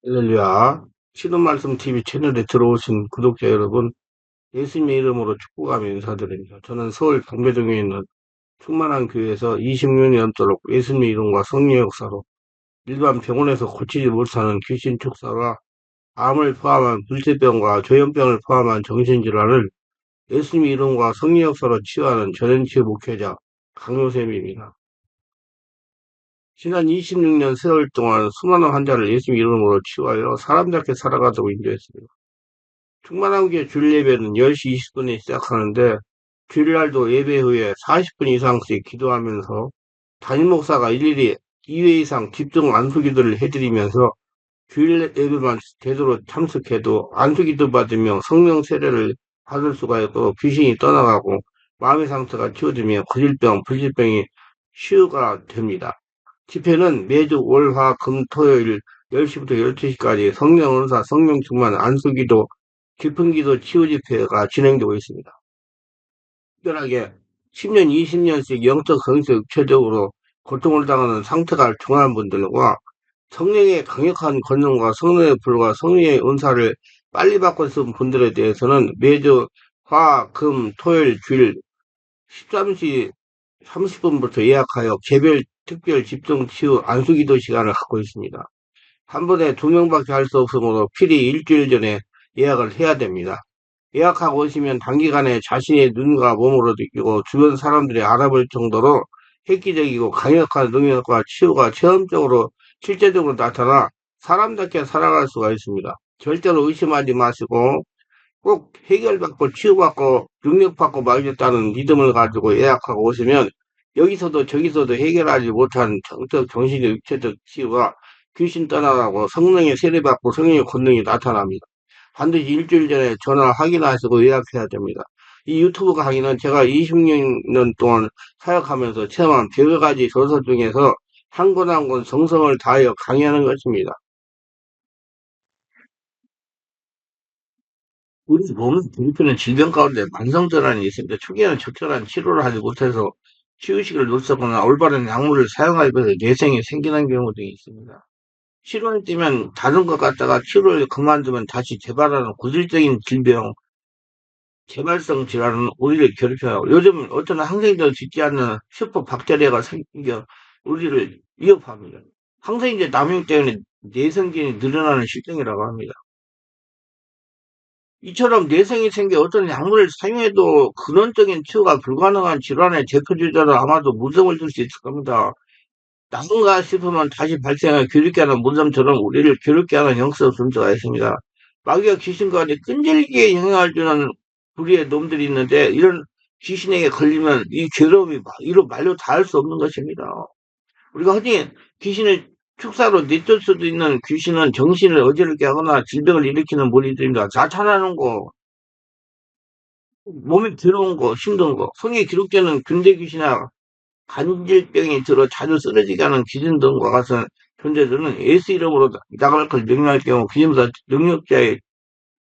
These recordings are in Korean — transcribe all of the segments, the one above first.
할렐루야. 신은 말씀 TV 채널에 들어오신 구독자 여러분, 예수님의 이름으로 축복하며 인사드립니다. 저는 서울 방배동에 있는 충만한 교회에서 20년 넘도록 예수님의 이름과 성령의 역사로 일반 병원에서 고치지 못하는 귀신 축사와 암을 포함한 불치병과 조현병을 포함한 정신질환을 예수님의 이름과 성령의 역사로 치유하는 전현치 목회자 강요쌤입니다. 지난 26년 세월 동안 수많은 환자를 예수님 이름으로 치유하여 사람답게 살아가도록 인도했습니다. 충만한교회 주일 예배는 10시 20분에 시작하는데 주일날도 예배 후에 40분 이상씩 기도하면서 담임 목사가 일일이 2회 이상 집중 안수기도를 해드리면서 주일 예배만 제대로 참석해도 안수기도 받으며 성령 세례를 받을 수가 있고 귀신이 떠나가고 마음의 상처가 치워지며 거질병, 불질병이 치유가 됩니다. 집회는 매주 월, 화, 금, 토요일 10시부터 12시까지 성령 은사, 성령 충만, 안수기도, 깊은 기도 치유 집회가 진행되고 있습니다. 특별하게 10년, 20년씩 영적, 성적, 육체적으로 고통을 당하는 상태가 중한 분들과 성령의 강력한 권능과 성령의 불과 성령의 은사를 빨리 받고 있는 분들에 대해서는 매주 화, 금, 토요일, 주일 13시 30분부터 예약하여 개별 특별 집중 치유 안수기도 시간을 갖고 있습니다. 한 번에 2명밖에 할 수 없으므로 필히 일주일 전에 예약을 해야 됩니다. 예약하고 오시면 단기간에 자신의 눈과 몸으로 느끼고 주변 사람들이 알아볼 정도로 획기적이고 강력한 능력과 치유가 체험적으로 실제적으로 나타나 사람답게 살아갈 수가 있습니다. 절대로 의심하지 마시고 꼭 해결받고 치유받고 능력받고 말겠다는 믿음을 가지고 예약하고 오시면 여기서도 저기서도 해결하지 못한 정적, 정신적, 육체적 치유가 귀신 떠나가고 성령의 세례받고 성령의 권능이 나타납니다. 반드시 일주일 전에 전화 확인하시고 예약해야 됩니다. 이 유튜브 강의는 제가 20년 동안 사역하면서 체험한 100여 가지 저서 중에서 한 권 한 권 정성을 다하여 강의하는 것입니다. 우리 몸은 불편한 질병 가운데 만성질환이 있습니다. 초기에는 적절한 치료를 하지 못해서 치유식을 놓쳤거나 올바른 약물을 사용하기 위해서 뇌생이 생기는 경우 등이 있습니다. 치료를 뛰면 다른 것 같다가 치료를 그만두면 다시 재발하는 고질적인 질병, 재발성 질환은 우리를 괴롭혀요. 요즘 어떤 항생제를 짓지 않는 슈퍼 박테리아가 생겨 우리를 위협합니다. 항생제 남용 때문에 내성균이 늘어나는 실정이라고 합니다. 이처럼 내성이 생겨 어떤 약물을 사용해도 근원적인 치유가 불가능한 질환의 대표주자는 아마도 무덤을 들 수 있을 겁니다. 나쁜가 싶으면 다시 발생해 괴롭게 하는 무덤처럼 우리를 괴롭게 하는 영적 존재가 있습니다. 마귀와 귀신과 끈질기게 영향을 주는 부류의 놈들이 있는데 이런 귀신에게 걸리면 이 괴로움이 이로 말로 닿을 수 없는 것입니다. 우리가 흔히 귀신을 축사로 내쫓을 수도 있는 귀신은 정신을 어지럽게 하거나 질병을 일으키는 무리들입니다. 나타나는 거, 몸에 들어온 거, 힘든 거, 성에 기록되는 근대 귀신이나 간질병이 들어 자주 쓰러지게 하는 귀신 등과 같은 존재들은 예수 이름으로 나갈 걸 명령할 경우 귀신보다 능력자의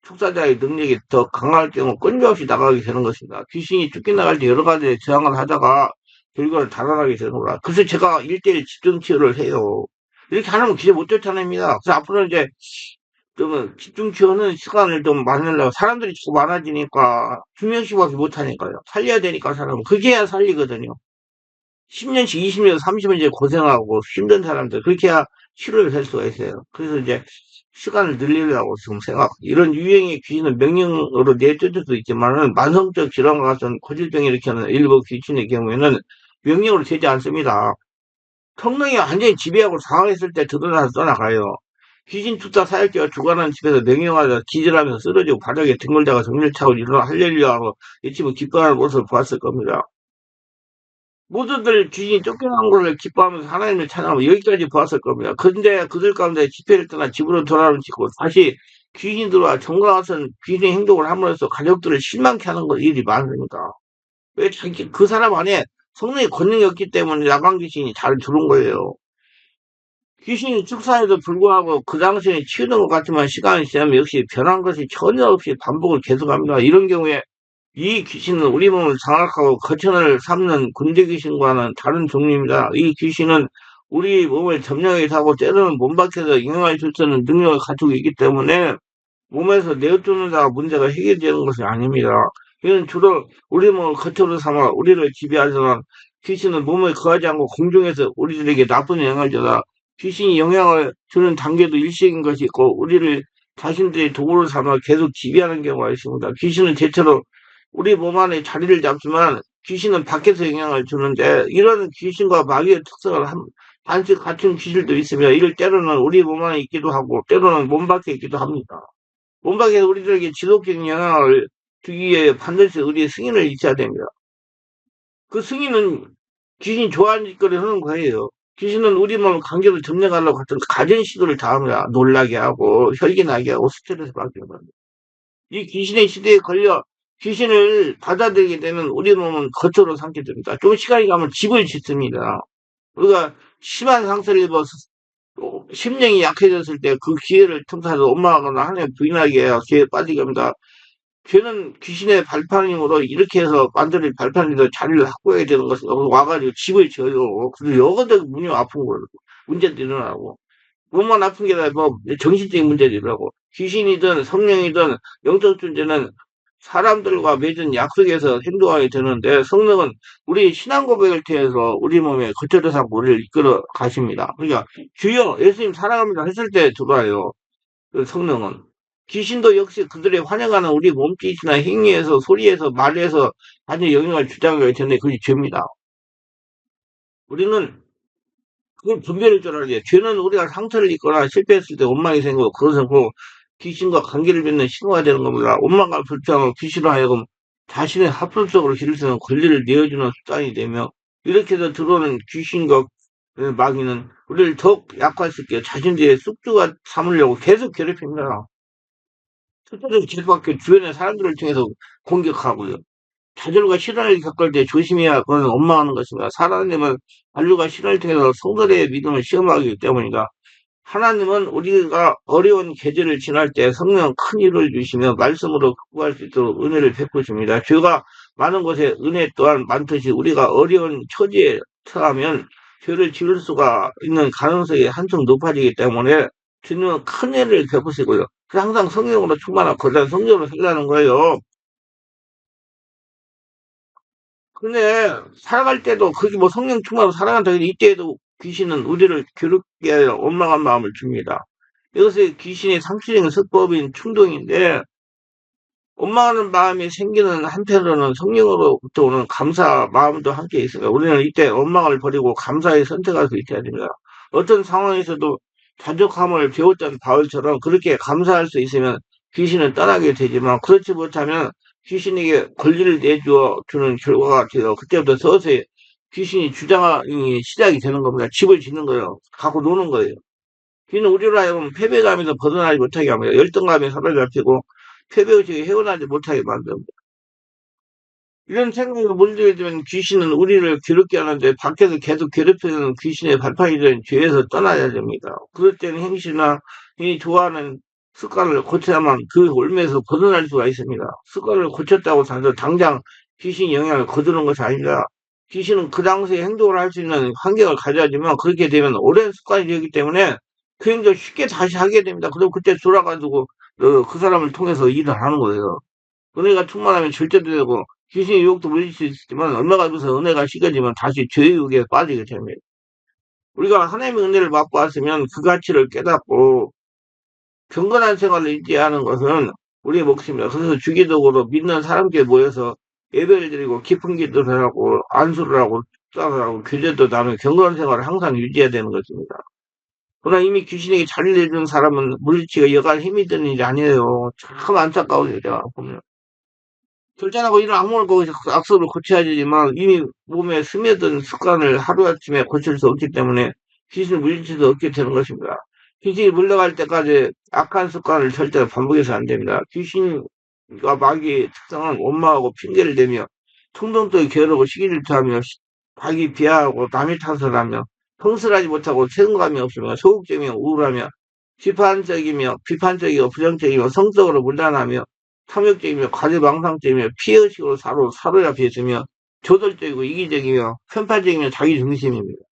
축사자의 능력이 더 강할 경우 끊임없이 나가게 되는 것입니다. 귀신이 쫓겨나갈 때 여러 가지 저항을 하다가 결과를 달아나게 되는 거라. 그래서 제가 1대1 집중 치료를 해요. 이렇게 하면 귀신 못 쫓아냅니다. 그래서 앞으로 이제 좀 집중 치료는 시간을 좀 많으려고 사람들이 자꾸 많아지니까 2명씩밖에 못하니까요. 살려야 되니까 사람은. 그게 해야 살리거든요. 10년씩 20년 30년 이제 고생하고 힘든 사람들 그렇게 해야 치료를 할 수가 있어요. 그래서 이제 시간을 늘리려고 지금 생각. 이런 유행의 귀신은 명령으로 내쫓을 수 있지만은 만성적 질환과 같은 고질병 일으키는 일부 귀신의 경우에는 명령으로 되지 않습니다. 성능이 완전히 지배하고 상황했을 때 드러나서 떠나가요. 귀신 투사 사역자가 주관하는 집에서 명령하다 기절하면서 쓰러지고 바닥에 뒹굴다가 정신을 차고 일어나 할렐루야하고 외치고 기뻐하는 모습을 보았을 겁니다. 모두들 귀신이 쫓겨난 것을 기뻐하면서 하나님을 찬양하고 여기까지 보았을 겁니다. 근데 그들 가운데 집회를 떠나 집으로 돌아오시고 다시 귀신이 들어와 정과 같은 귀신의 행동을 함으로써 가족들을 실망케 하는 일이 많습니다. 왜 자기 그 사람 안에 성령의 권능이 없기 때문에 야광 귀신이 잘 들어온 거예요. 귀신이 축사에도 불구하고 그 당시에 치유된 것 같지만 시간이 지나면 역시 변한 것이 전혀 없이 반복을 계속합니다. 이런 경우에 이 귀신은 우리 몸을 장악하고 거천을 삼는 군대 귀신과는 다른 종류입니다. 이 귀신은 우리 몸을 점령하게 하고 때로는 몸 밖에서 영향을 줄 수 있는 능력을 가지고 있기 때문에 몸에서 내어쫓는다가 문제가 해결되는 것이 아닙니다. 이는 주로 우리 몸을 거처로 삼아 우리를 지배하지만 귀신은 몸에 거하지 않고 공중에서 우리들에게 나쁜 영향을 줘라. 귀신이 영향을 주는 단계도 일시적인 것이 있고 우리를 자신들의 도구로 삼아 계속 지배하는 경우가 있습니다. 귀신은 대체로 우리 몸 안에 자리를 잡지만 귀신은 밖에서 영향을 주는데 이런 귀신과 마귀의 특성을 반씩 갖춘 귀신도 있으며 이를 때로는 우리 몸 안에 있기도 하고 때로는 몸 밖에 있기도 합니다. 몸 밖에서 우리들에게 지속적인 영향을 주기 위해 반드시 우리의 승인을 있어야 됩니다. 그 승인은 귀신이 좋아하는 짓거리를 하는 거예요. 귀신은 우리 몸을 강제로 점령하려고 하여튼 가진 시도를 다 합니다. 놀라게 하고 혈기나게 하고 스트레스 받게 합니다. 이 귀신의 시대에 걸려 귀신을 받아들이게 되면 우리 몸은 거처로 삼게 됩니다. 좀 시간이 가면 집을 짓습니다. 우리가 심한 상처를 입어 심령이 약해졌을 때 그 기회를 틈타서 엄마하거나 하나님 부인하게 해야 기회에 빠지게 합니다. 걔는 귀신의 발판임으로 이렇게 해서 만들어진 발판에서 자리를 확보해야 되는 것을 와가지고 집을 지어요. 그래서 여기서 문이 아픈 거예요. 문제도 일어나고. 몸만 아픈 게 아니라 뭐 정신적인 문제도 일어나고. 귀신이든 성령이든 영적 존재는 사람들과 맺은 약속에서 행동하게 되는데 성령은 우리 신앙 고백을 통해서 우리 몸에 거처를 삼고 우리를 이끌어 가십니다. 그러니까 주여 예수님 사랑합니다 했을 때 들어와요. 그 성령은. 귀신도 역시 그들의 환영하는 우리 몸짓이나 행위에서 소리에서 말에서 아주 영향을 주장하게 되는데 그게 죄입니다. 우리는 그걸 분별할 줄 알아야 돼요. 죄는 우리가 상처를 입거나 실패했을 때 원망이 생기고 그것은 그 귀신과 관계를 맺는 신호가 되는 겁니다. 원망과 불평은 귀신으로 하여금 자신의 합법적으로 기를 쓰는 권리를 내어주는 수단이 되며 이렇게 해서 들어오는 귀신과 마귀는 우리를 더욱 약화시켜 자신들의 숙주가 삼으려고 계속 괴롭힙니다. 스스로 계속해서 주변의 사람들을 통해서 공격하고요. 좌절과 실현을 겪을 때 조심해야 그건 원망하는 것입니다. 하나님은 잔류가 실현을 통해서 성도의 믿음을 시험하기 때문이다. 하나님은 우리가 어려운 계절을 지날 때 성령 큰 일을 주시며 말씀으로 극복할 수 있도록 은혜를 베푸십니다. 죄가 많은 곳에 은혜 또한 많듯이 우리가 어려운 처지에 처하면 죄를 지을 수가 있는 가능성이 한층 높아지기 때문에 주님은 큰 은혜를 베푸시고요. 항상 성령으로 충만한 거대한 성령으로 살라는 거예요. 근데 살아갈 때도 그게 뭐 성령 충만으로 살아간다 해도 이때에도 귀신은 우리를 괴롭게 하여 원망한 마음을 줍니다. 이것이 귀신의 상투적인 수법인 충동인데 원망하는 마음이 생기는 한편으로는 성령으로부터 오는 감사 마음도 함께 있습니다. 우리는 이때 원망을 버리고 감사의 선택할 수 있어야 됩니다. 어떤 상황에서도 자족함을 배웠던 바울처럼 그렇게 감사할 수 있으면 귀신은 떠나게 되지만 그렇지 못하면 귀신에게 권리를 내주어 주는 결과가 되어 그때부터 서서히 귀신이 주장이 시작이 되는 겁니다. 집을 짓는 거예요. 갖고 노는 거예요. 귀는 우리로 하여금 패배감에서 벗어나지 못하게 합니다. 열등감에 사로잡히고 패배의식에 헤어나지 못하게 만듭니다. 이런 생각에 물들게 되면 귀신은 우리를 괴롭게 하는데 밖에서 계속 괴롭히는 귀신의 발판이 된 죄에서 떠나야 됩니다. 그럴 때는 행시나 이 좋아하는 습관을 고쳐야만 그 올매에서 벗어날 수가 있습니다. 습관을 고쳤다고 해서 당장 귀신 영향을 거두는 것이 아닙니다. 귀신은 그 당시에 행동을 할 수 있는 환경을 가져야지만 그렇게 되면 오랜 습관이 되기 때문에 그 행동을 쉽게 다시 하게 됩니다. 그리고 그때 돌아가지고 그 사람을 통해서 일을 하는 거예요. 은혜가 충만하면 절제도 되고 귀신의 유혹도 물릴 수 있지만 얼마가 돼서 은혜가 식어지면 다시 죄의 유혹에 빠지게 됩니다. 우리가 하나님의 은혜를 맛보았으면 그 가치를 깨닫고 경건한 생활을 유지하는 것은 우리의 몫입니다. 그래서 주기적으로 믿는 사람께 모여서 예배를 드리고 깊은 기도를 하고 안수를 하고 축사를 하고 교제도 나누고 경건한 생활을 항상 유지해야 되는 것입니다. 그러나 이미 귀신에게 자리를 해준 사람은 물리치가 여간 힘이 드는 일이 아니에요. 참 안타까운 일이야 보면. 결단하고 이런 악몽을 거기서 악습을 고쳐야 되지만 이미 몸에 스며든 습관을 하루아침에 고칠 수 없기 때문에 귀신을 물리칠 수 없게 되는 것입니다. 귀신이 물러갈 때까지 악한 습관을 절대 반복해서 안 됩니다. 귀신과 마귀의 특성은 원망하고 핑계를 대며 충동적인 게으르고 시기질투하며 자기 비하하고 남의 탓을 하며 성실하지 못하고 책임감이 없으며 소극적이며 우울하며 비판적이고 부정적이며 성적으로 문란하며 탐욕적이며 과대망상적이며 피해의식으로 사로잡혀 있으며 조절적이고 이기적이며 편파적이며 자기중심입니다.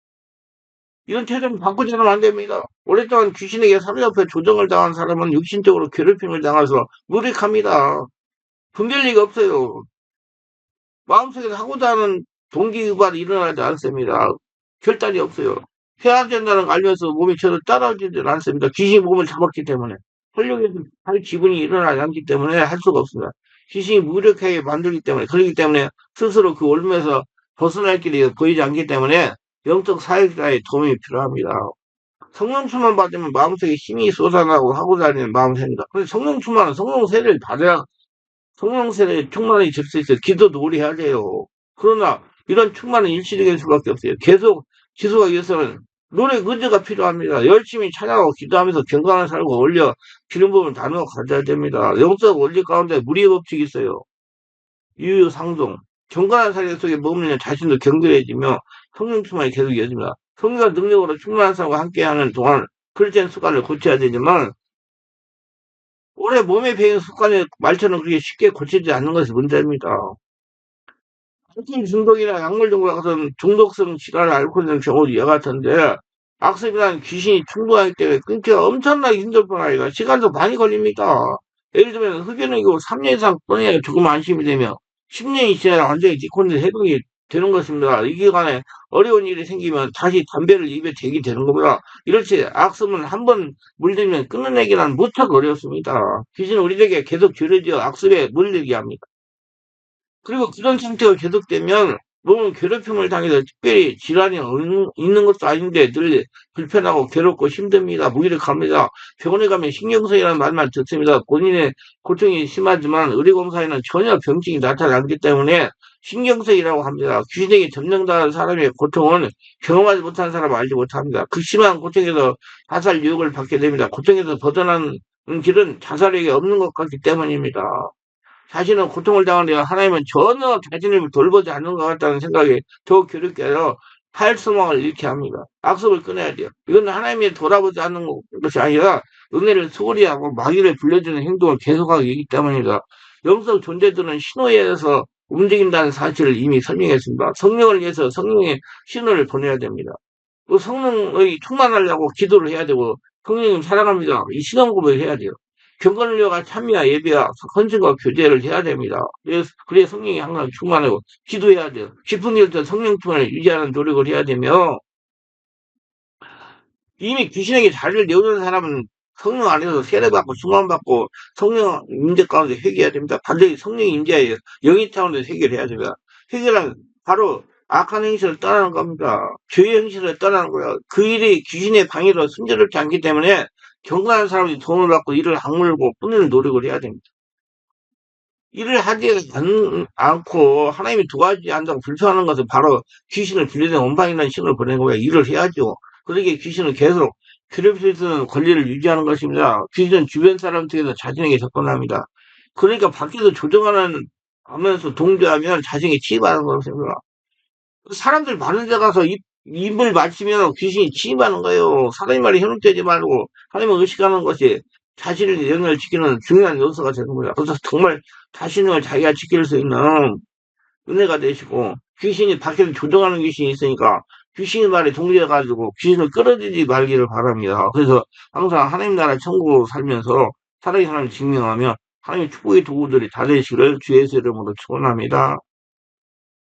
이런 태도는 바꾸지는 안 됩니다. 오랫동안 귀신에게 사로잡혀 조정을 당한 사람은 육신적으로 괴롭힘을 당해서 무력합니다. 분별 리가 없어요. 마음속에서 하고자 하는 동기유발이 일어나지 않습니다. 결단이 없어요. 해야 된다는 걸 알면서 몸이 저를 따라오지는 않습니다. 귀신이 몸을 잡았기 때문에. 활력에서 할 기분이 일어나지 않기 때문에 할 수가 없습니다. 귀신이 무력하게 만들기 때문에, 그렇기 때문에 스스로 그 올림에서 벗어날 길이 보이지 않기 때문에 영적 사역자의 도움이 필요합니다. 성령 충만 받으면 마음속에 힘이 솟아나고 하고 다니는 마음새입니다. 그래서 성령 충만은 성령 세례를 받아야 성령 세례 충만히 될 수 있어요. 기도도 오래 해야 돼요. 그러나 이런 충만은 일시적일 수밖에 없어요. 계속 지속하기 위해서는 노래 근저가 필요합니다. 열심히 찬양하고 기도하면서 건강을 살고 올려 기름 부음을 나누어 가져야 됩니다. 영적 원리 가운데 무리 법칙이 있어요. 유유상종. 경건한 사회 속에 머물면 자신도 경건해지며 성령 충만이 계속 이어집니다. 성령과 능력으로 충만한 사람과 함께하는 동안 그릇된 습관을 고쳐야 되지만 오래 몸에 배인 습관이 말처럼 그렇게 쉽게 고치지 않는 것이 문제입니다. 알코올 중독이나 약물 중독 같은 중독성 질환을 앓고 있는 경우도 이와 같은데 악습이란 귀신이 충동하기 때문에 끊기가 엄청나게 힘들 뿐 아니라 시간도 많이 걸립니다. 예를 들면 흡연을 이고 3년 이상 끊어야 조금 안심이 되며 10년이 지나야 완전히 디콘드 해독이 되는 것입니다. 이 기간에 어려운 일이 생기면 다시 담배를 입에 대게 되는 겁니다. 이렇지 악습은 한번 물들면 끊어내기는 무척 어렵습니다. 귀신은 우리에게 계속 죄를 악습에 물들게 합니다. 그리고 그런 상태가 계속되면 몸은 괴롭힘을 당해서 특별히 질환이 있는 것도 아닌데 늘 불편하고 괴롭고 힘듭니다. 무기력합니다. 병원에 가면 신경성이라는 말만 듣습니다. 본인의 고통이 심하지만 의료검사에는 전혀 병증이 나타나지 않기 때문에 신경성이라고 합니다. 귀신에게 점령당한 사람의 고통은 경험하지 못한 사람은 알지 못합니다. 극심한 고통에서 자살 유혹을 받게 됩니다. 고통에서 벗어나는 길은 자살에게 없는 것 같기 때문입니다. 자신은 고통을 당하는데 하나님은 전혀 자신을 돌보지 않는 것 같다는 생각이 더욱 괴롭게 해서 팔소망을 잃게 합니다. 악습을 끊어야 돼요. 이건 하나님이 돌아보지 않는 것이 아니라 은혜를 소홀히 하고 마귀를 불려주는 행동을 계속하기 있기 때문입니다. 영적 존재들은 신호에 의해서 움직인다는 사실을 이미 설명했습니다. 성령을 위해서 성령의 신호를 보내야 됩니다. 또 성령의 충만하려고 기도를 해야 되고 성령님 사랑합니다. 이 신앙 고백을 해야 돼요. 경건을려가 참여와 예배와 헌신과 교제를 해야 됩니다. 그래야 성령이 항상 충만하고 기도해야 돼요. 깊은 일도 성령 충만을 유지하는 노력을 해야 되며 이미 귀신에게 자리를 내어주는 사람은 성령 안에서 세례받고 충만받고 성령 임재 가운데 회개해야 됩니다. 반드시 성령 임재에 영이 차원에서 해결해야 됩니다. 해결은 바로 악한 행실을 떠나는 겁니다. 죄의 행실을 떠나는 거예요. 그 일이 귀신의 방해로 순조롭지 않기 때문에 경건한 사람이 도움을 받고 이를 악물고 끊는 노력을 해야 됩니다. 일을 하지 않고 하나님이 도와주지 않는다고 불평하는 것은 바로 귀신을 빌려낸 원방이라는 신을 보낸 거예요. 일을 해야죠. 그러기에 귀신은 계속 괴롭힐 수 있는 권리를 유지하는 것입니다. 귀신은 주변 사람들에게서 자신에게 접근합니다. 그러니까 밖에서 조정하는 하면서 동조하면 자신에게 침입하는 것입니다. 사람들 많은 데 가서 입을 맞추면 귀신이 침입하는 거예요. 사람의 말에 현혹되지 말고 하나님을 의식하는 것이 자신의 영역을 지키는 중요한 요소가 되는 거예요. 그래서 정말 자신을 자기가 지킬 수 있는 은혜가 되시고 귀신이 밖에서 조종하는 귀신이 있으니까 귀신의 말에 동조해가지고 귀신을 끌어들이지 말기를 바랍니다. 그래서 항상 하나님 나라 천국으로 살면서 살아있는 하나님을 증명하며 하나님의 축복의 도구들이 다 되시기를 주의 이름으로 축원합니다.